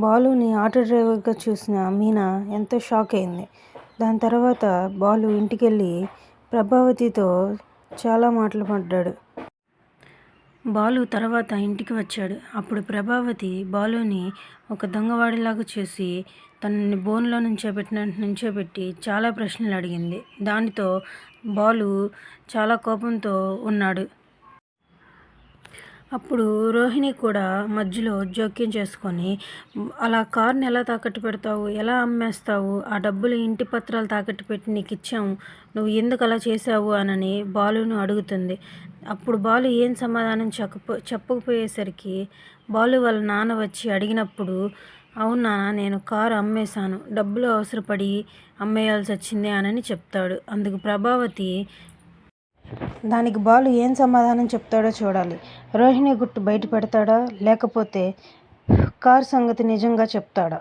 బాలుని ఆటో డ్రైవర్గా చూసిన మీనా ఎంతో షాక్ అయింది. దాని తర్వాత బాలు ఇంటికెళ్ళి ప్రభావతితో చాలా మాటలు పడ్డాడు. బాలు తర్వాత ఇంటికి వచ్చాడు. అప్పుడు ప్రభావతి బాలుని ఒక దొంగవాడిలాగా చూసి తనని బోన్లో నుంచోబెట్టి చాలా ప్రశ్నలు అడిగింది. దానితో బాలు చాలా కోపంతో ఉన్నాడు. అప్పుడు రోహిణి కూడా మధ్యలో జోక్యం చేసుకొని, అలా కార్ని ఎలా తాకట్టు పెడతావు, ఎలా అమ్మేస్తావు, ఆ డబ్బులు ఇంటి పత్రాలు తాకట్టు పెట్టి నీకు ఇచ్చాము, నువ్వు ఎందుకు అలా చేశావు అని బాలును అడుగుతుంది. అప్పుడు బాలు ఏం సమాధానం చెప్పకపోయేసరికి బాలు వాళ్ళ నాన్న వచ్చి అడిగినప్పుడు, అవునా, నేను కారు అమ్మేశాను, డబ్బులు అవసరపడి అమ్మేయాల్సి వచ్చింది అని చెప్తాడు. అందుకు ప్రభావతి, దానికి బాలు ఏం సమాధానం చెప్తాడో చూడాలి. రోహిణి గుట్టు బయట పెడతాడా, లేకపోతే కారు సంగతి నిజంగా చెప్తాడా?